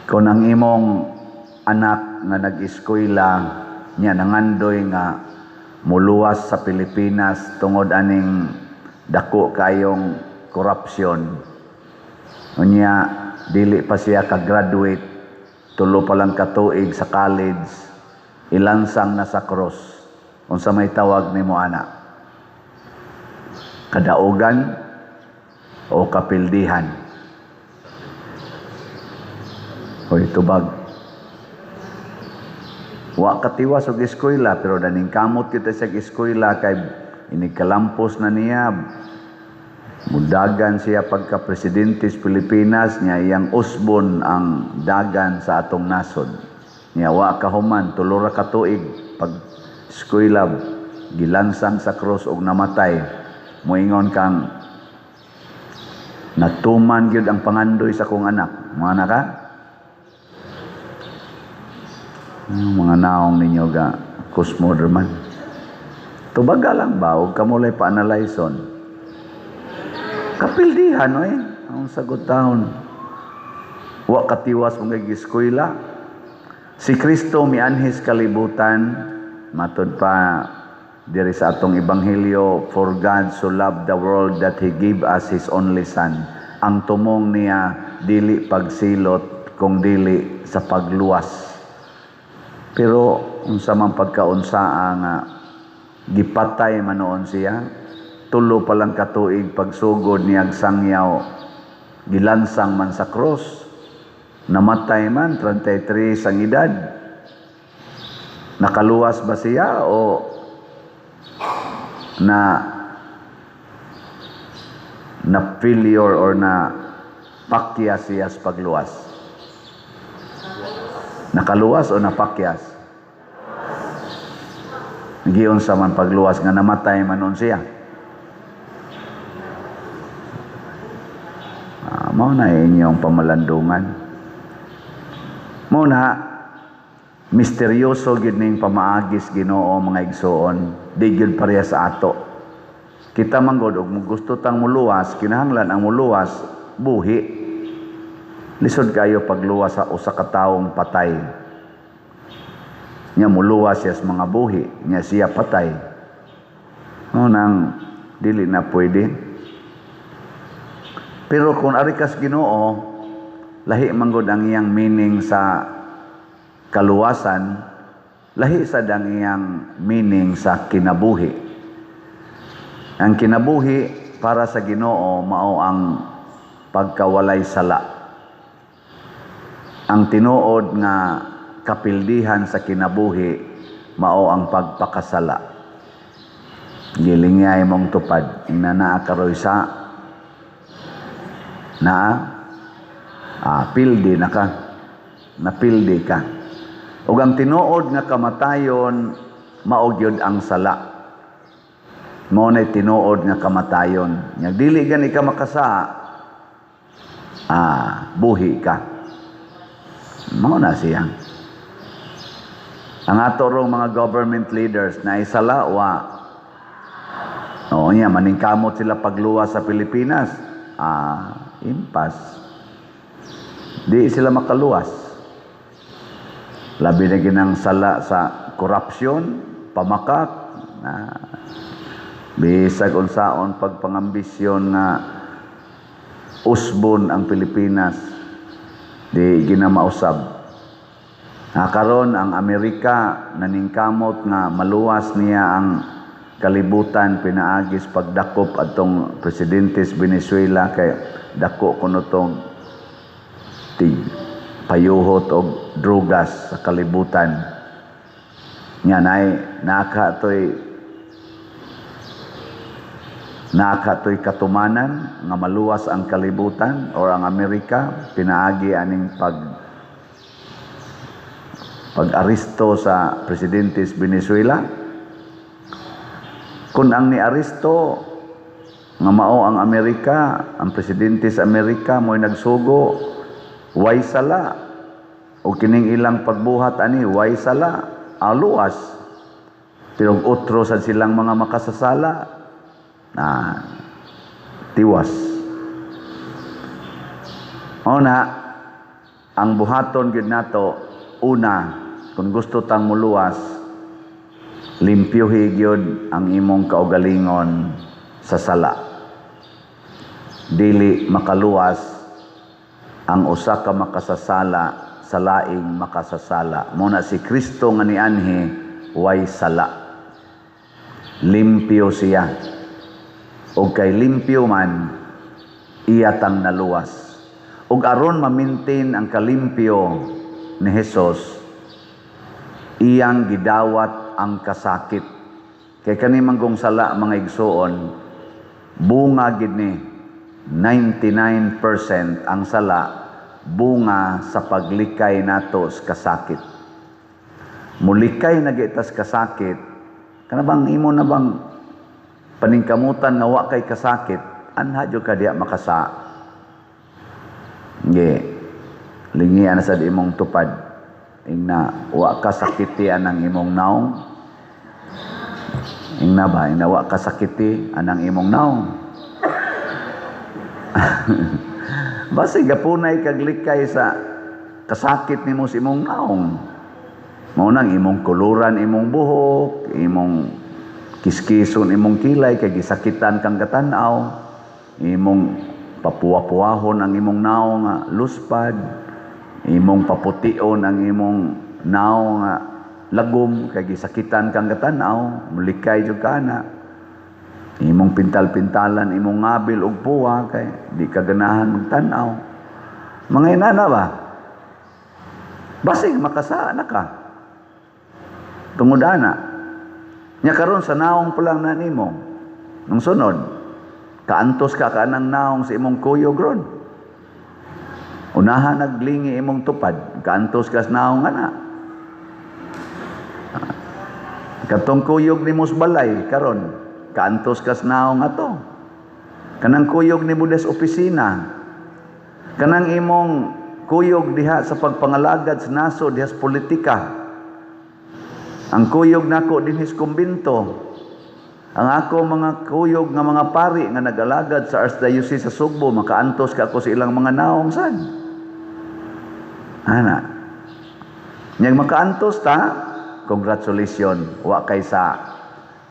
Kung ang imong anak nga nag-eskwela niya nangandoy nga muluwas sa Pilipinas tungod aning dako kayong korupsyon, unya dili pa siya ka-graduate, tulo pa lang katuig sa college, ilansang na sa krus, unsa may tawag nimo ana? Kadaugan o kapildihan? Hoy tubag, wa katiwas og eskwela pero daning kamot kita sa eskwela kay inikalampos na niya, mudagan siya pagka-presidente sa Pilipinas, niya iyang usbon ang dagan sa atong nasod. Niya wa kahuman tulo ra ka tuig pag eskwela gilansang sa krus og namatay, moingon kang natuman gyud ang pangandoy sa kong anak. Mana ka? Mga naong ninyo ga kusmoderman. Tubaga lang ba og kamulay pa-analyson? Kapildihan oy, ang sagot taon. Wa katiwas mong eskwela. Si Kristo mianhis kalibutan, matud pa diri sa atong ebanghelyo, for God so loved the world that He gave us His only Son. Ang tumong niya dili pagsilot kung dili sa pagluwas. Pero unsa man pagkaunsaa nga gipatay manoon siya, tulo pa lang katuig pagsugod niyag sangyaw, gilansang man sa cross, namatay man 33 sang edad. Nakaluwas ba siya o na failure or na pakya siya sa pagluwas? Nakaluwas o napakyas? Giyon sa man pagluwas nga namatay manon siya. Mao na inyong pamalandungan. Muna, misteryoso gid ning pamaagis Ginoo mga igsoon, di gyud pareha sa ato. Kita manggod og gusto tang muluwas, kinahanglan ang muluwas buhi. Lisod kayo pagluwas sa usa ka tawong patay. Nya muluwas siya sa mga buhi, nya siya patay. Nang dili na pwede. Pero kung ari kas Ginoo, lahi manggod ang iyang meaning sa kaluwasan, lahi sa dang iyang meaning sa kinabuhi. Ang kinabuhi para sa Ginoo mao ang pagkawalay sala. Ang tinuod nga kapildihan sa kinabuhi mao ang pagpakasala. Gilingay mong tupad ina naa karoy sa pildi na ka, napildi ka. Ug ang tinuod nga kamatayon mao gyud ang sala. Mao nay tinuod nga kamatayon. Nya dili gani ka makasa, buhi ka. Mao na siya. Ang ato rong mga government leaders na isala wa. Nya maningkamot sila pagluwas sa Pilipinas. Impas. Di sila makaluwas. Labi na ginang sala sa korupsyon, pamakak, bisag unsaon pagpangambisyon na usbon ang Pilipinas, di ginamausab. Karon ang Amerika naningkamot nga maluwas niya ang kalibutan pinaagis pagdakop atong presidente sa Venezuela kay dako kuno tong payuhot og drugas sa kalibutan. Nya nakatoy katumanan nga maluwas ang kalibutan or ang Amerika pinaagi aning pag-aristo sa presidente sa Venezuela. Kung ang ni-aristo nga mao ang Amerika, ang presidente sa Amerika mo'y nagsugo, way sala. O kining ilang pagbuhat ani, way sala, aluwas. Pero utro sa silang mga makasasala, tiwas. O na, ang buhaton gyud nato una kung gusto tang muluwas, limpyuhi gyud ang imong kaugalingon sa sala. Dili makaluwas ang usa ka makasasala sa laing makasasala. Muna si Kristo nga nianhi way sala. Limpyo siya. O kay limpyo man, iya tang naluwas. Ug aron ma-maintain ang kalimpyo ni Hesus, iyang gidawat ang kasakit. Kay kani manggong sala mga igsoon, bunga gid ni 99% ang sala bunga sa paglikay nato sa kasakit. Mulikay na gitas kasakit, kana bang imo na bang paningkamutan nga wa kay kasakit, anha jud ka diya makasa. Nge, lingian sa imong tupad, ingna wa ka sakiti anang imong naong. Ingna ba, ingna wa ka sakiti anang imong naong. Basi gapunay kag likay sa kasakit nimo sa imong naong. Mao nang imong kuluran imong buhok, imong kiskison imong kilay kay gisakitan kang katan-aw, imong papuwa-puwahon ang imong naong nga luspad, imong papution ang imong naong nga lagom kay gisakitan kang katan-aw, mulikay jud kana. Imong pintal-pintalan imong ngabil og puwa kay di ka ganahan magtan-aw. Mga inana ba? Basig makasa na ka. Tungod ana. Nya karon sa naong pa lang na nimo. Nung sunod, kaantos ka kanang naong sa imong kuyog ron. Unahan naglingi imong tupad, kaantos ka sa naong ana. Katong kuyog ni Musbalay karon, kaantos ka sa naong ato. Kanang kuyog ni Budes opisina, kanang imong kuyog diha sa pagpangalagad sa nasod diha sa politika. Ang kuyog nako dinhi sa kumbento. Ang ako mga kuyog nga mga pari nga nag-alagad sa Archdiocese sa Sugbo, makaantos ka ako sa ilang mga naong sad. Ana. Nyag makaantos ta, congratulations, wa kay sa.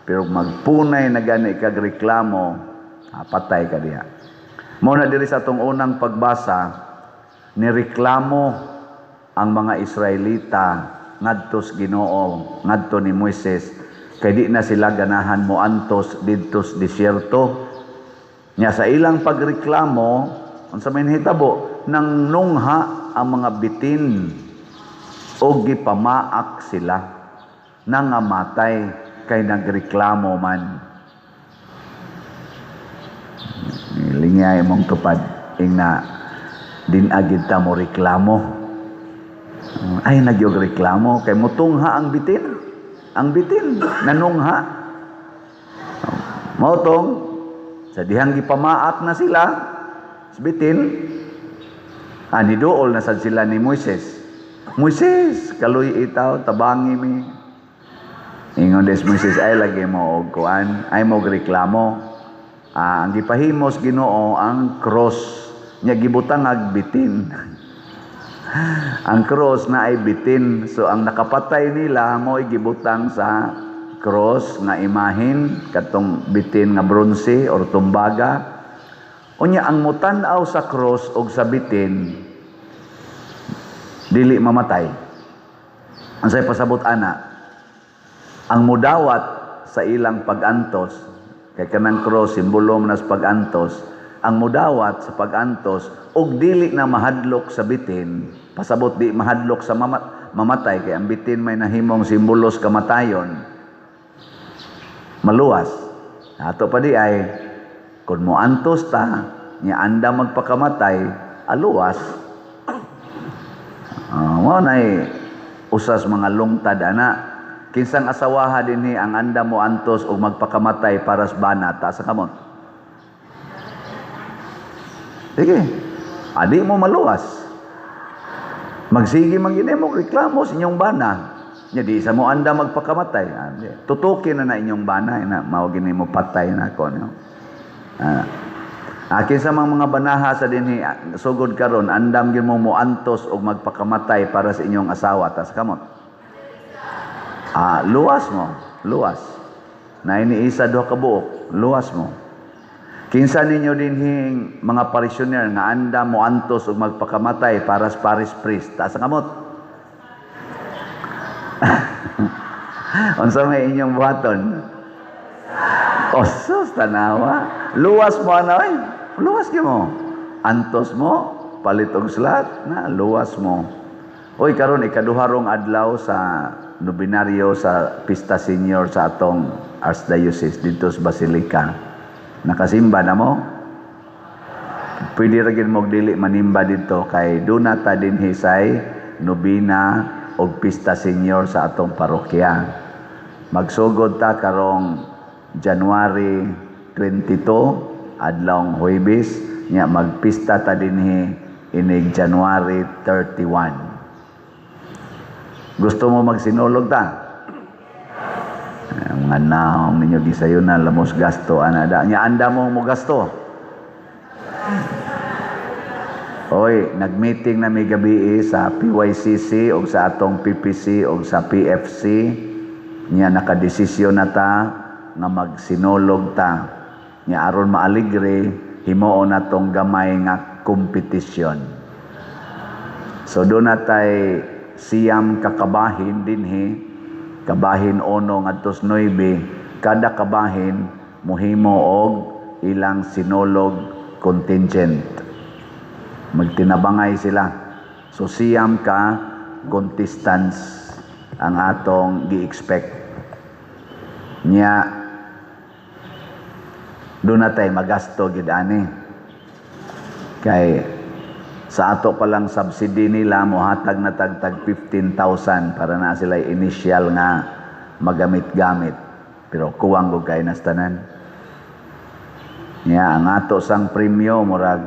Pero magpunay na gani kag reklamo, patay ka diha. Mao na diri sa atong unang pagbasa, nireklamo ang mga Israelita ngadto sa Ginoo, ngadto ni Moises, kay di na sila ganahan mo antos didto sa disyerto. Nya sa ilang pagreklamo, unsa may nahitabo, nang nungha ang mga bitin o gipamaak sila, nangamatay kay nagreklamo man. Lingay mong tupad, ingna dinagid ta mo reklamo. Ay nagyog reklamo kay mutungha ang bitin. Ang bitin nanungha. Mautong sa dihang gipamaak na sila sa bitin, aniduol na sad sila ni Moises. Moises, kaluy itaw tabangi mi. Ingon des Moises, ay lagi mo og kuan, ay mo reklamo. Ang gipahimos Ginoo ang cross nya gibutang ag bitin. Ang cross na ay bitin, so ang nakapatay nila mo ay gibutang sa cross nga imahin katong bitin nga bronze or tumbaga. Unya ang mutan-aw sa cross og sa bitin dili mamatay. Unsay pasabot ana? Ang mudawat sa ilang pag-antos, kay kanang cross simbolo man sa pag-antos, ang mudawat sa pag-antos og dili na mahadlok sa bitin, pasabot di mahadlok sa mamatay, kay ang bitin may nahimong simbolos kamatayon, maluwas. Ato pa di ay kun mo antos ta nya anda magpakamatay, aluwas. Mo nay usas mga lungtad ana. Kinsang asawaha dinhi ang anda mo antos og magpakamatay para sa bana ta sa kamot. Sige, adi mo maluwas. Magsige magini mo reklamo sa inyong bana. Nya di sa mo anda magpakamatay. Tutukin na inyong bana na mao gini mo patay na ko no. Akin sa mga banaha sa dinhi sugod karon, andam gyud mo moantos og magpakamatay para sa inyong asawa tas kamot. Luwas mo, luwas. Na iniisa duha ka buok, luwas mo. Kinsa ninyo dinhing mga parishioner nga andam moantos og magpakamatay para sa parish priest, tas kamot. Unsa may inyong buhaton? Osos tanawa. Luwas mo anay. Luwas gyud mo. Antos mo, palit og slat na luwas mo. Oy karon ikaduharong adlaw sa nobinaryo sa Pista Senior sa atong Archdiocese dito sa Basilica. Nakasimba na mo? Pwede ra gyud mo dili manimba dito kay duna ta dinhi say nobina og Pista Senior sa atong parokya. Magsugod ta karong January 22 adlawng Huwebes nya magpista ta dinhi inig January 31. Gusto mo magsinulog ta? Mga naong ninyo gisayo na lamos gasto anada nya anda mo mo gasto. Oy, nagmeeting na may gabi sa PYCC o sa atong PPC o sa PFC nya nakadesisyon na ta nga magsinulog ta nya aron maaligre himuon natong gamay nga kompetisyon. So doon natay siyam kakabahin dinhi, kabahin 1 ngadto 9, kada kabahin mohimo og ilang sinulog contingent. Magtinabangay sila. So siyam ka contestants ang atong gi-expect. Nya doon na tayo magasto gid ani. Kay sa ato pa lang subsidy nila mohatag na tagtag 15,000 para na sila initial nga magamit-gamit. Pero kuwang ko kay nastanan. Nya ang ato sang premyo murag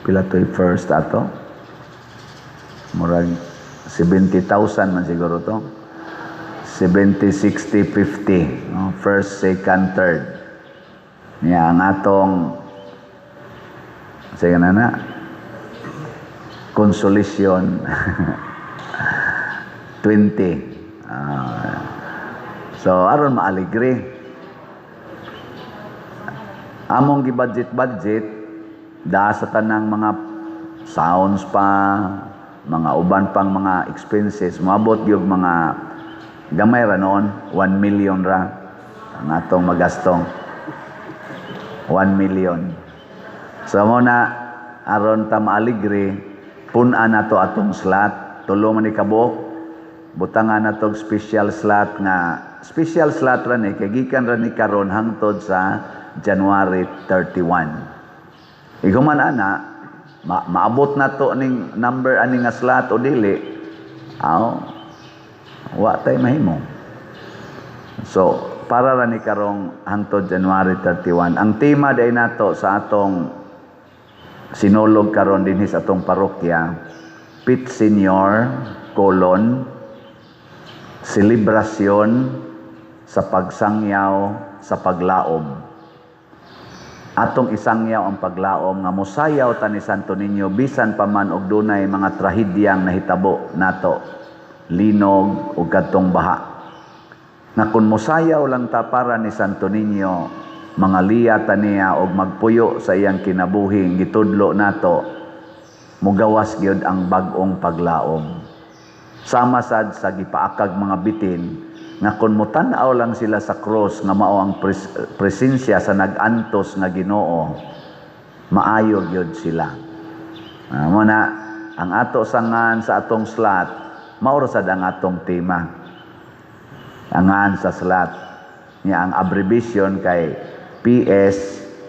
pila toy first ato? Murag 70,000 man siguro to. 70, 60, 50. No? First, second, third. Nya ang atong sige na consolation 20. So aron maaligre. Among gi-budget da sa tanang mga sounds pa, mga uban pang mga expenses, moabot gyud mga gamay ra noon, 1 million ra ang atong magastong. 1 million. So mo na aron ta maaligre, pun-an nato atong slot, tulo man ni kabuok. Butangan nato special slot ra ni kay gikan ra ni karon hangtod sa January 31. Iguman ana maabot nato ning number ani nga slot o dili. Wa tay mahimo. So para ra ni karong hangtod January 31. Ang tema day nato sa atong sinulog karon dinhi sa atong parokya, Pit Senior, selebrasyon sa pagsangyaw sa paglaom. Atong isangyaw ang paglaom nga mosayaw ta ni Santo Niño bisan pa man og dunay mga trahedyang nahitabo nato, linog ug kadtong baha. Na kung mosayaw lang ta para ni Santo Niño, mga liya taniya og magpuyo sa iyang kinabuhi, gitudlo nato, mugawas gyud ang bag-ong paglaom. Sama sad sa gipaakag mga bitin, nga kung mutan-aw lang sila sa cross nga mao ang presensya sa nag-antos nga Ginoo, maayo gyud sila. Mo na ang ato sangan sa atong slot, mao ra sad ang atong tema. Angan sa slot niya ang abbreviation kay PSSPP.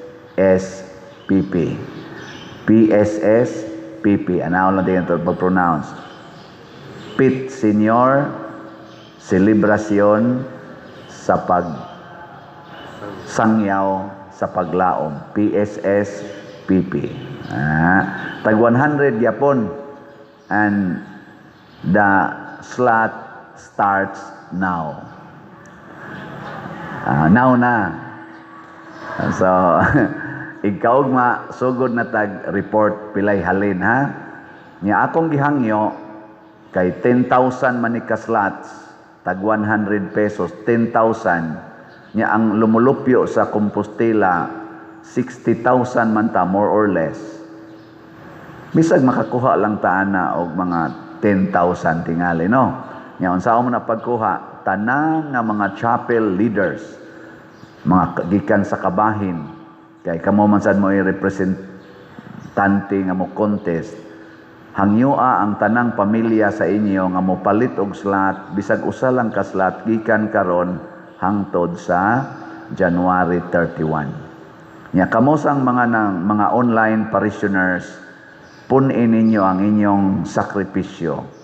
PSSPP. Ano lang din ito pag-pronounce? Pit Senior, selebrasyon sa pagsangyaw sa paglaom. PSSPP. Tag 100 yapon. And the slot starts now. Now na. So, ikaw sugod na tag report pilay halin ha. Nya akong gihangyo kay 10,000 man ni ka slots, tag 100 pesos, 10,000. Nya ang lumulupyo sa Compostela 60,000 man ta more or less. Bisag makakuha lang ta ana og mga 10,000 tingali no. Nya unsaon mo na pagkuha tanang nga mga chapel leaders, mga gikan sa kabahin, kay kamo man sad mo i-representante nga mo contest, hangyua ang tanang pamilya sa inyo nga mo palit og slot, bisag usa lang ka slot gikan karon hangtod sa January 31. Nya kamo sang mga online parishioners, punin ninyo ang inyong sakripisyo.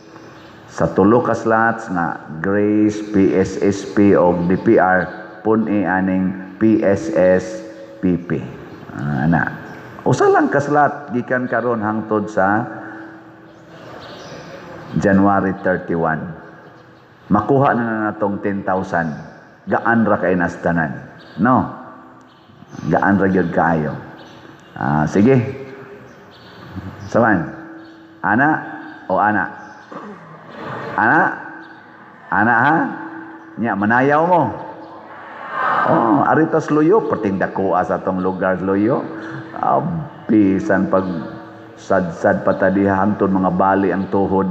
Sa tulo ka slots nga Grace, PSSP o DPR, puni aning PSSPP. Ana. Usa lang ka slot gikan karon hangtod sa January 31. Makuha na natong 10,000. Gaan ra kay nastanan. No. Gaan ra gyud kaayo. Sige. Saman. Ana o ana? Ana ha? Nya manayaw mo. Oh, aritas luyo pertindak ko sa tong lugar luyo. Bisan pag sad-sad pa tadi hangtod mga bali ang tuhod.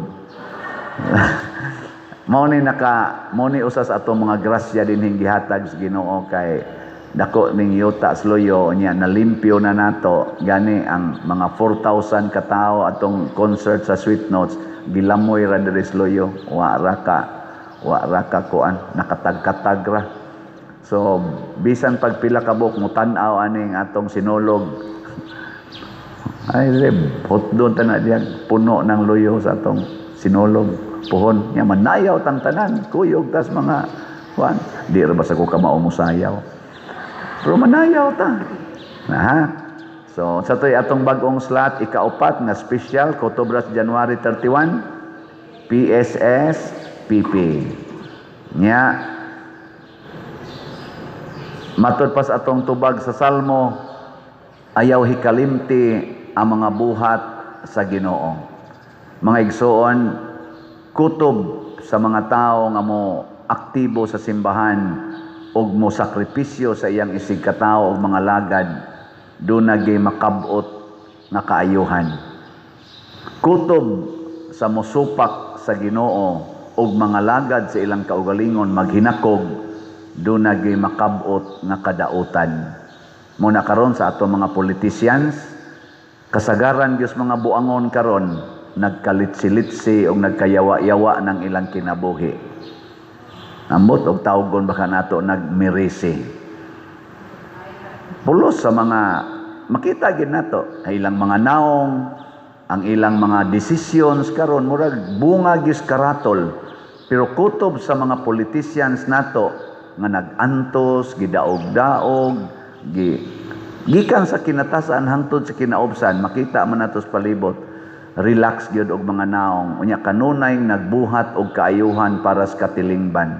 Mao ni usas atong mga grasya dinhing gihatag sa Ginoo kay dako ning yuta sa luyo nya nalimpyo na nato gani ang mga 4,000 ka tawo atong concert sa Sweet Notes gilamoy ra diri sa loyo, wa ra ka kuan nakatag-katag ra. So bisan pag pila ka buok mo tan-aw aning atong sinulog, ay hotdon ta na diyan puno ng loyo sa atong sinulog puhon nya manayaw tang tanan kuyog tas mga kuan di ra basta ko ka mao musayaw pero manayaw ta na ha. So, sa to'y atong bagong slot, ikaapat na special, Kotobras January 31, PSS, PP. Nya, matod pas atong tubag sa Salmo, ayaw hikalimti ang mga buhat sa Ginoo. Mga igsoon, kutob sa mga tao nga mo aktibo sa simbahan ug mo sakripisyo sa iyang isig katao ug mga lagad, doon nagay makabot na kaayuhan. Kutob sa mosupak sa Ginoo ug mga lagad sa ilang kaugalingon maghinakog, doon nagay makabot na kadautan. Muna karon sa ato mga politicians, kasagaran Diyos mga buangon karon, nagkalitsi-litsi o nagkayawa-yawa ng ilang kinabuhi. Ambot og tawgon baka nato nagmirisi. Pulos sa mga makita gid nato ay ilang mga naong ang ilang mga decisions karon murag bunga gyud karatol, pero kutob sa mga politicians nato nga nagantos gidaog-daog gikan sa kinatasan hangtod sa kinaubsan, makita man nato sa palibot relax gyud og mga naong unya kanunay nagbuhat og kaayuhan para sa katilingban.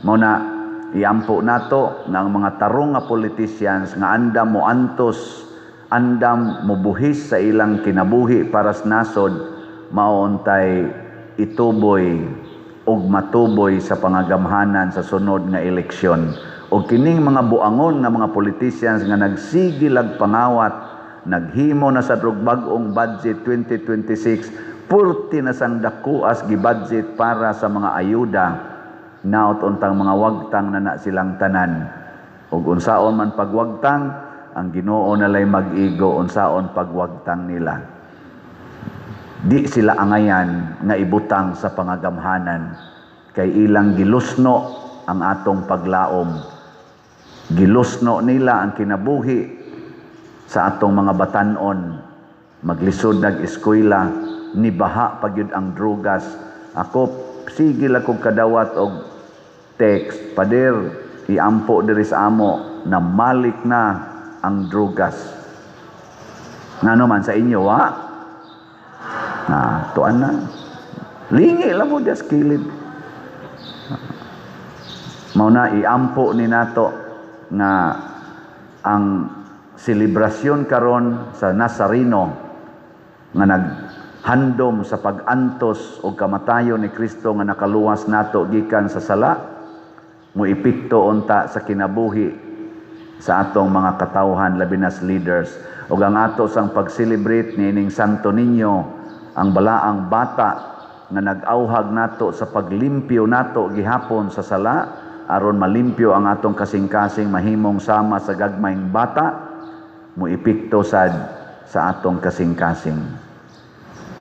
Mao na iampo nato ng mga tarong nga politicians nga andam mo antos, andam mo buhis sa ilang kinabuhi para sa nasod, mauntay ituboy og matuboy sa pangagamhanan sa sunod nga eleksyon. O kining mga buangon nga mga politicians nga nagsigilag pangawat, naghimo na sa bag-ong budget 2026, purti na sang dakuas gi-budget para sa mga ayuda, naot untang mga wagtang na silang tanan. Ug unsaon man pagwagtang, ang Ginoo nalay mag-igo unsaon pagwagtang nila. Di sila angayan nga ibutang sa pangagamhanan, kay ilang gilusno ang atong paglaom. Gilusno nila ang kinabuhi sa atong mga batan-on. Maglisod nag-eskwela, nibaha pagyud ang drugas. Ako sige lang kong kadawat og text, pader, iampo diri sa amo na malik na ang drugas. Nga naman sa inyo, ha? Tuan na. Lingi lang mo das kilid. Mao na iampo ni nato nga ang selebrasyon karon sa Nazareno nga naghandom sa pag-antos o kamatayon ni Kristo nga nakaluwas nato gikan sa sala, muipikto unta sa kinabuhi sa atong mga katawhan, labi na leaders. Ug ang ato sang pag-celebrate niining Santo Niño, ang balaang bata nga nag-auhag nato sa paglimpyo nato gihapon sa sala, aron malimpyo ang atong kasing-kasing mahimong sama sa gagmayng bata, muipikto sad sa atong kasing-kasing.